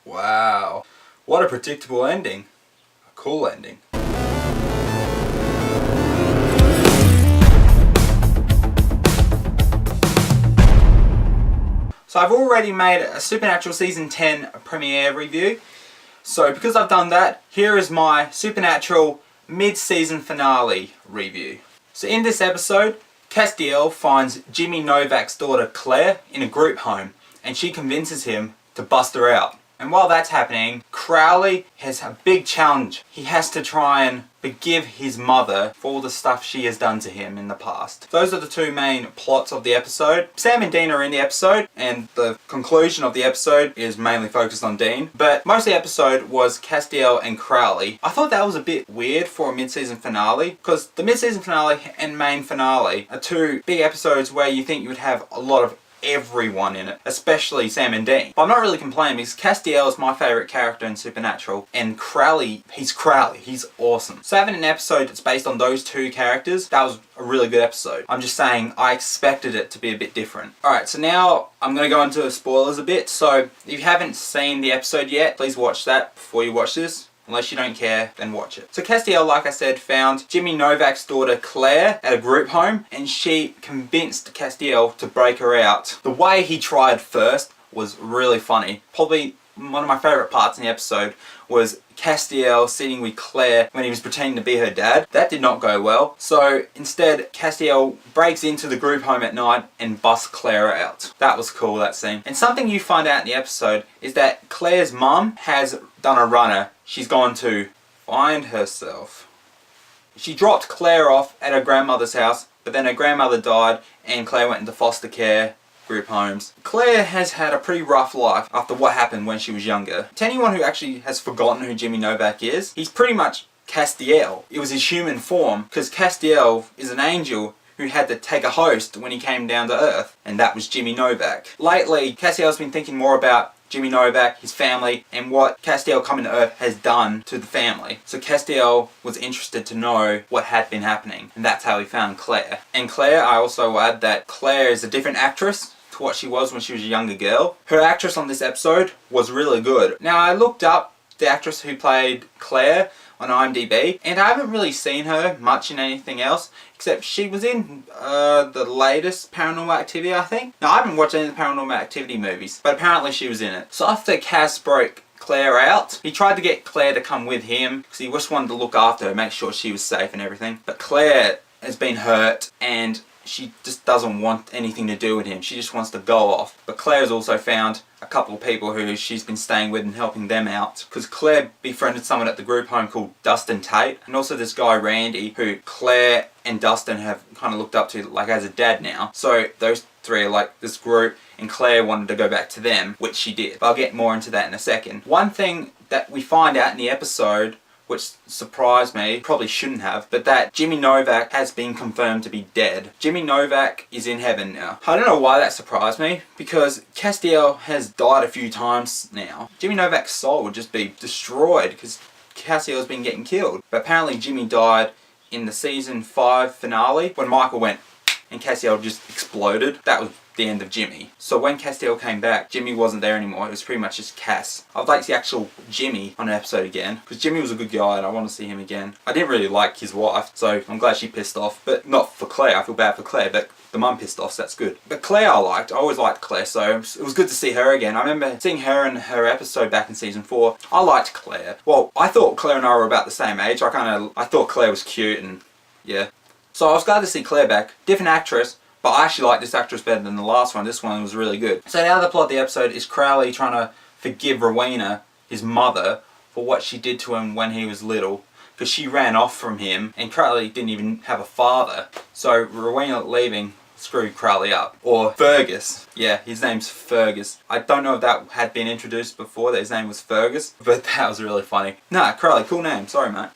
Wow. What a predictable ending. A cool ending. So I've already made a Supernatural Season 10 premiere review. So because I've done that, here is my Supernatural mid-season finale review. So in this episode, Castiel finds Jimmy Novak's daughter Claire in a group home, and she convinces him to bust her out. And while that's happening, Crowley has a big challenge. He has to try and forgive his mother for all the stuff she has done to him in the past. Those are the two main plots of the episode. Sam and Dean are in the episode, and the conclusion of the episode is mainly focused on Dean. But most of the episode was Castiel and Crowley. I thought that was a bit weird for a mid-season finale, because the mid-season finale and main finale are two big episodes where you think you would have a lot of everyone in it, especially Sam and Dean. But I'm not really complaining because Castiel is my favourite character in Supernatural, and Crowley, he's awesome. So having an episode that's based on those two characters, that was a really good episode. I'm just saying I expected it to be a bit different. Alright, so now I'm going to go into spoilers a bit. So if you haven't seen the episode yet, please watch that before you watch this. Unless you don't care, then watch it. So Castiel, like I said, found Jimmy Novak's daughter Claire at a group home, and she convinced Castiel to break her out. The way he tried first was really funny. Probably one of my favourite parts in the episode was Castiel sitting with Claire when he was pretending to be her dad. That did not go well. So instead, Castiel breaks into the group home at night and busts Claire out. That was cool, that scene. And something you find out in the episode is that Claire's mum has done a runner. She's gone to find herself. She dropped Claire off at her grandmother's house, but then her grandmother died and Claire went into foster care group homes. Claire has had a pretty rough life after what happened when she was younger. To anyone who actually has forgotten who Jimmy Novak is, he's pretty much Castiel. It was his human form, because Castiel is an angel who had to take a host when he came down to Earth, and that was Jimmy Novak. Lately, Castiel's been thinking more about Jimmy Novak, his family, and what Castiel coming to Earth has done to the family. So Castiel was interested to know what had been happening, and that's how he found Claire. And Claire, I also add that Claire is a different actress to what she was when she was a younger girl. Her actress on this episode was really good. Now I looked up the actress who played Claire on IMDb, and I haven't really seen her much in anything else, except she was in the latest Paranormal Activity, I think. Now, I haven't watched any of the Paranormal Activity movies, but apparently she was in it. So after Cass broke Claire out, he tried to get Claire to come with him, because he just wanted to look after her, make sure she was safe and everything. But Claire has been hurt, and she just doesn't want anything to do with him. She just wants to go off. But Claire's also found a couple of people who she's been staying with and helping them out. Because Claire befriended someone at the group home called Dustin Tate. And also this guy Randy, who Claire and Dustin have kind of looked up to like as a dad now. So those three are like this group, and Claire wanted to go back to them, which she did. But I'll get more into that in a second. One thing that we find out in the episode, which surprised me, probably shouldn't have, but that Jimmy Novak has been confirmed to be dead. Jimmy Novak is in heaven now. I don't know why that surprised me, because Castiel has died a few times now. Jimmy Novak's soul would just be destroyed, because Castiel's been getting killed. But apparently Jimmy died in the season 5 finale, when Michael went and Castiel just exploded. That was the end of Jimmy. So when Castiel came back, Jimmy wasn't there anymore. It was pretty much just Cass. I'd like to see actual Jimmy on an episode again, because Jimmy was a good guy and I want to see him again. I didn't really like his wife, so I'm glad she pissed off. But not for Claire, I feel bad for Claire, but the mum pissed off, so that's good. But Claire I liked. I always liked Claire, so it was good to see her again. I remember seeing her in her episode back in season 4. I liked Claire. Well, I thought Claire and I were about the same age. I thought Claire was cute, and yeah. So I was glad to see Claire back. Different actress, but I actually like this actress better than the last one. This one was really good. So now the plot of the episode is Crowley trying to forgive Rowena, his mother, for what she did to him when he was little. Because she ran off from him, and Crowley didn't even have a father. So Rowena leaving screwed Crowley up. Or Fergus. Yeah, his name's Fergus. I don't know if that had been introduced before, that his name was Fergus, but that was really funny. Nah, Crowley, cool name. Sorry, mate.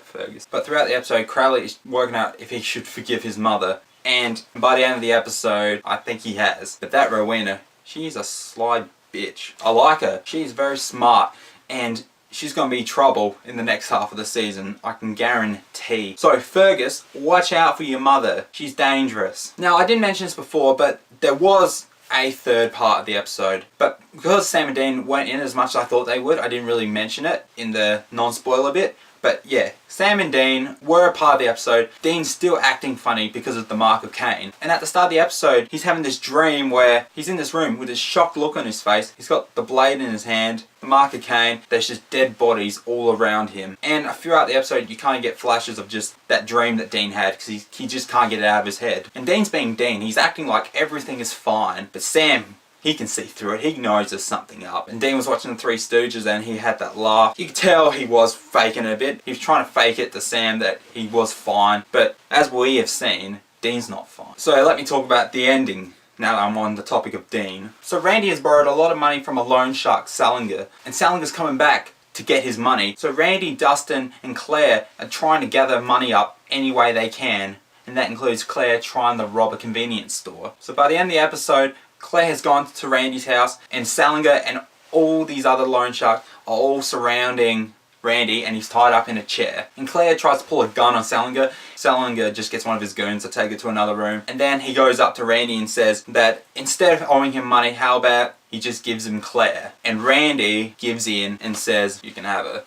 Fergus. But throughout the episode, Crowley is working out if he should forgive his mother. And by the end of the episode, I think he has. But that Rowena, she's a sly bitch. I like her. She's very smart. And she's going to be trouble in the next half of the season. I can guarantee. So Fergus, watch out for your mother. She's dangerous. Now, I didn't mention this before, but there was a third part of the episode. But because Sam and Dean weren't in as much as I thought they would, I didn't really mention it in the non-spoiler bit. But yeah, Sam and Dean were a part of the episode. Dean's still acting funny because of the mark of Cain. And at the start of the episode, he's having this dream where he's in this room with this shocked look on his face. He's got the blade in his hand, the mark of Cain. There's just dead bodies all around him. And throughout the episode, you kind of get flashes of just that dream that Dean had because he just can't get it out of his head. And Dean's being Dean. He's acting like everything is fine. But Sam, he can see through it. He knows there's something up. And Dean was watching the Three Stooges and he had that laugh. You could tell he was faking it a bit. He was trying to fake it to Sam that he was fine. But as we have seen, Dean's not fine. So let me talk about the ending now that I'm on the topic of Dean. So Randy has borrowed a lot of money from a loan shark, Salinger. And Salinger's coming back to get his money. So Randy, Dustin and Claire are trying to gather money up any way they can. And that includes Claire trying to rob a convenience store. So by the end of the episode, Claire has gone to Randy's house and Salinger and all these other loan sharks are all surrounding Randy and he's tied up in a chair. And Claire tries to pull a gun on Salinger. Salinger just gets one of his goons to take it to another room. And then he goes up to Randy and says that instead of owing him money, how about he just gives him Claire? And Randy gives in and says, you can have her.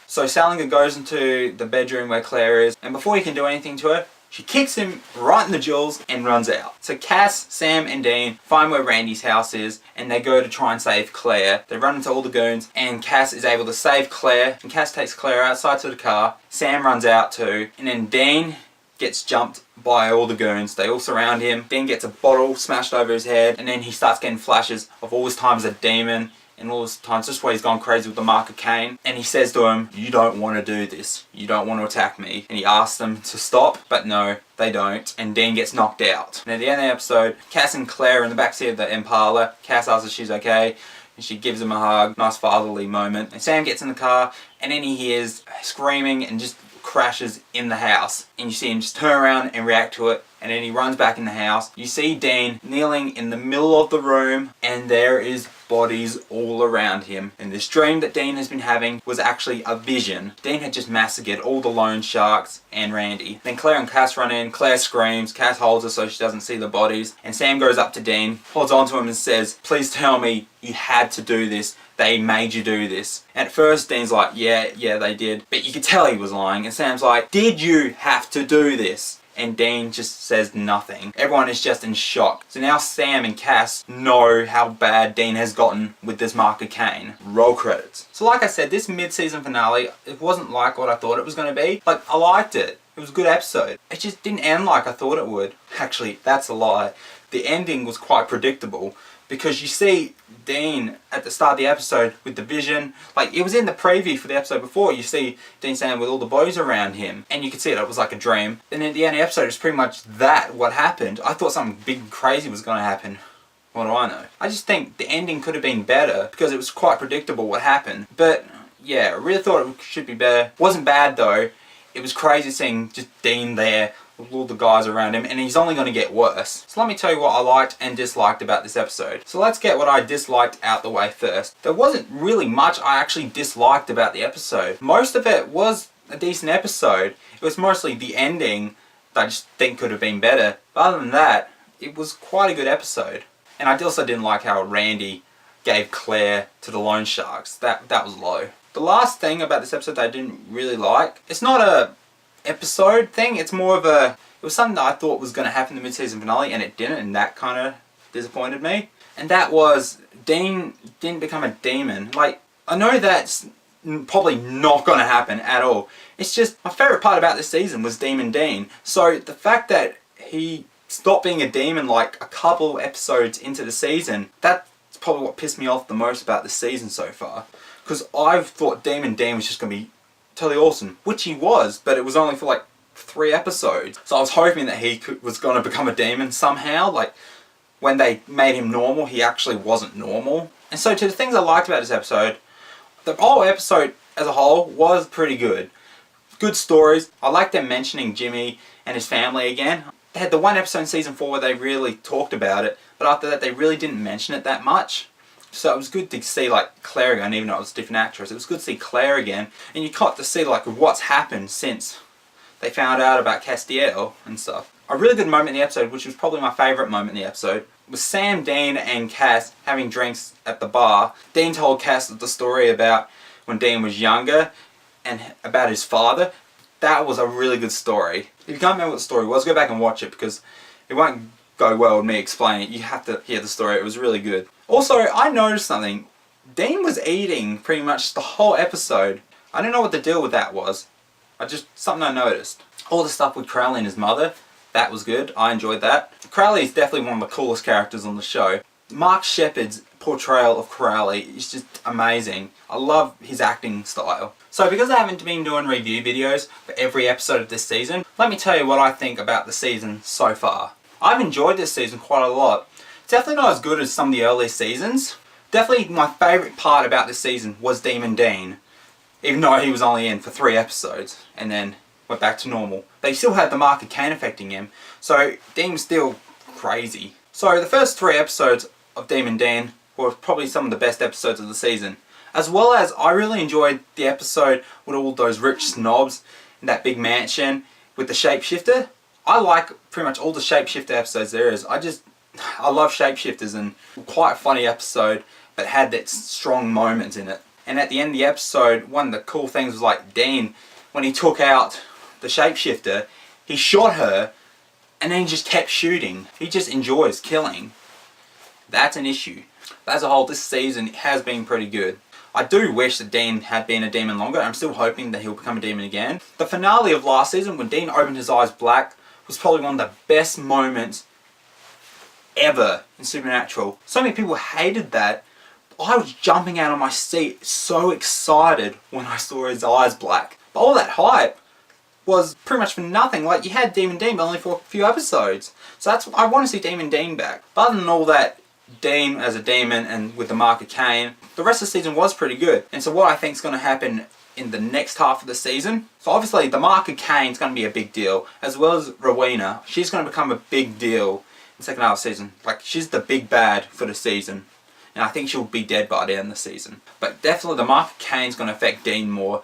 So Salinger goes into the bedroom where Claire is and before he can do anything to her, she kicks him right in the jewels and runs out. So Cass, Sam and Dean find where Randy's house is and they go to try and save Claire. They run into all the goons and Cass is able to save Claire and Cass takes Claire outside to the car. Sam runs out too and then Dean gets jumped by all the goons. They all surround him. Dean gets a bottle smashed over his head and then he starts getting flashes of all his time as a demon and all his times just where he's gone crazy with the mark of Cain. And he says to him, you don't want to do this. You don't want to attack me. And he asks them to stop, but no, they don't. And Dean gets knocked out. And at the end of the episode, Cass and Claire are in the backseat of the Impala. Cass asks if she's okay. And she gives him a hug. Nice fatherly moment. And Sam gets in the car and then he hears screaming and just crashes in the house. And you see him just turn around and react to it. And then he runs back in the house. You see Dean kneeling in the middle of the room and there is bodies all around him. And this dream that Dean has been having was actually a vision. Dean had just massacred all the loan sharks and Randy. Then Claire and Cass run in. Claire screams. Cass holds her so she doesn't see the bodies. And Sam goes up to Dean, holds onto him and says, please tell me you had to do this. They made you do this. At first Dean's like, yeah, they did. But you could tell he was lying. And Sam's like, did you have to do this? And Dean just says nothing. Everyone is just in shock. So now Sam and Cass know how bad Dean has gotten with this mark of Cain. Roll credits. So like I said, this mid-season finale, it wasn't like what I thought it was going to be. Like, I liked it. It was a good episode. It just didn't end like I thought it would. Actually, that's a lie. The ending was quite predictable. Because you see Dean at the start of the episode with the vision, like it was in the preview for the episode before, you see Dean standing with all the boys around him and you could see it was like a dream. And at the end of the episode it's pretty much that, what happened. I thought something big and crazy was going to happen. What do I know? I just think the ending could have been better because it was quite predictable what happened. But yeah, I really thought it should be better. It wasn't bad though. It was crazy seeing just Dean there with all the guys around him, and he's only going to get worse. So let me tell you what I liked and disliked about this episode. So let's get what I disliked out the way first. There wasn't really much I actually disliked about the episode. Most of it was a decent episode. It was mostly the ending that I just think could have been better. But other than that, it was quite a good episode. And I also didn't like how Randy gave Claire to the loan sharks. That was low. The last thing about this episode that I didn't really like, it's not a episode thing, it's more of a, it was something that I thought was going to happen in the mid-season finale and it didn't, and that kind of disappointed me. And that was, Dean didn't become a demon. Like, I know that's probably not going to happen at all. It's just, my favourite part about this season was Demon Dean. So the fact that he stopped being a demon like a couple episodes into the season, that's probably what pissed me off the most about this season so far. Because I thought Demon Dean was just going to be totally awesome, which he was, but it was only for like 3 episodes. So I was hoping that he was going to become a demon somehow. Like, when they made him normal, he actually wasn't normal. And so to the things I liked about this episode, the whole episode as a whole was pretty good. Good stories. I liked them mentioning Jimmy and his family again. They had the one episode in season 4 where they really talked about it, but after that they really didn't mention it that much. So it was good to see like Claire again, even though it was a different actress. It was good to see Claire again, and you got to see like what's happened since they found out about Castiel and stuff. A really good moment in the episode, which was probably my favourite moment in the episode, was Sam, Dean and Cass having drinks at the bar. Dean told Cass the story about when Dean was younger and about his father. That was a really good story. If you can't remember what the story was, go back and watch it because it won't go well with me explaining it. You have to hear the story. It was really good. Also, I noticed something. Dean was eating pretty much the whole episode. I don't know what the deal with that was. Something I noticed. All the stuff with Crowley and his mother, that was good. I enjoyed that. Crowley is definitely one of the coolest characters on the show. Mark Sheppard's portrayal of Crowley is just amazing. I love his acting style. So because I haven't been doing review videos for every episode of this season, let me tell you what I think about the season so far. I've enjoyed this season quite a lot. It's definitely not as good as some of the early seasons. Definitely my favourite part about this season was Demon Dean. Even though he was only in for 3 episodes and then went back to normal. They still had the mark of Cain affecting him, so Dean was still crazy. So the first 3 episodes of Demon Dean were probably some of the best episodes of the season. As well as I really enjoyed the episode with all those rich snobs in that big mansion with the shapeshifter. I like pretty much all the shapeshifter episodes there is. I love shapeshifters, and quite a funny episode but had that strong moments in it. And at the end of the episode, one of the cool things was like Dean, when he took out the shapeshifter, he shot her and then he just kept shooting. He just enjoys killing. That's an issue. But as a whole, this season has been pretty good. I do wish that Dean had been a demon longer. I'm still hoping that he'll become a demon again. The finale of last season, when Dean opened his eyes black, was probably one of the best moments ever in Supernatural. So many people hated that. I was jumping out of my seat, so excited when I saw his eyes black. But all that hype was pretty much for nothing. Like, you had Demon Dean, but only for a few episodes. So I want to see Demon Dean back. But other than all that, Dean as a demon and with the mark of Cain, the rest of the season was pretty good. And so what I think is going to happen in the next half of the season, so obviously the mark of Cain is going to be a big deal, as well as Rowena. She's going to become a big deal in the second half of the season. Like, she's the big bad for the season. And I think she'll be dead by the end of the season. But definitely the mark of Cain is going to affect Dean more.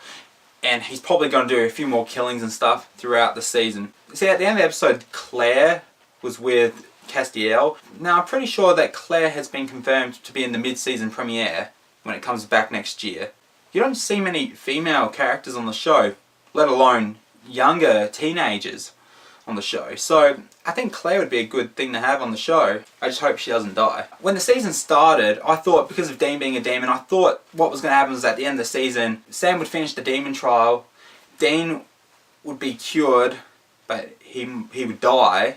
And he's probably going to do a few more killings and stuff throughout the season. See, at the end of the episode, Claire was with Castiel. Now, I'm pretty sure that Claire has been confirmed to be in the mid-season premiere when it comes back next year. You don't see many female characters on the show, let alone younger teenagers on the show. So I think Claire would be a good thing to have on the show. I just hope she doesn't die. When the season started, I thought, because of Dean being a demon, I thought what was going to happen was at the end of the season, Sam would finish the demon trial, Dean would be cured, but he would die,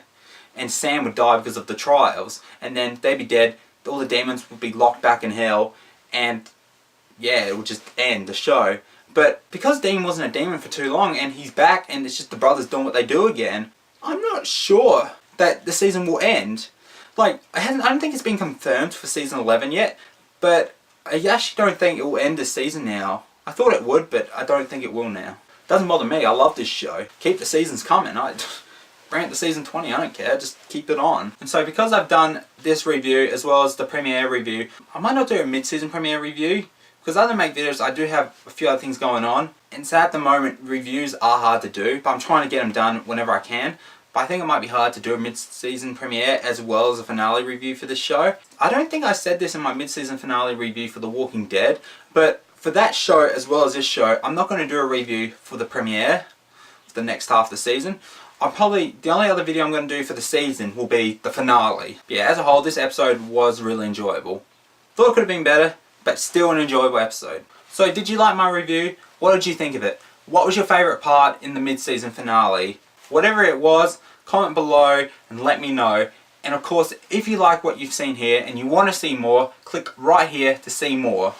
and Sam would die because of the trials, and then they'd be dead, all the demons would be locked back in hell, and yeah, it would just end the show. But because Dean wasn't a demon for too long, and he's back, and it's just the brothers doing what they do again, I'm not sure that the season will end. Like, I don't think it's been confirmed for season 11 yet, but I actually don't think it will end this season now. I thought it would, but I don't think it will now. Doesn't bother me, I love this show. Keep the seasons coming. Bring it to season 20, I don't care, just keep it on. And so because I've done this review as well as the premiere review, I might not do a mid-season premiere review, because other than make videos, I do have a few other things going on. And so at the moment, reviews are hard to do, but I'm trying to get them done whenever I can. But I think it might be hard to do a mid-season premiere as well as a finale review for this show. I don't think I said this in my mid-season finale review for The Walking Dead, but for that show as well as this show, I'm not going to do a review for the premiere, for the next half of the season. The only other video I'm going to do for the season will be the finale. But yeah, as a whole, this episode was really enjoyable. Thought it could have been better, but still an enjoyable episode. So did you like my review? What did you think of it? What was your favourite part in the mid-season finale? Whatever it was, comment below and let me know. And of course, if you like what you've seen here and you want to see more, click right here to see more.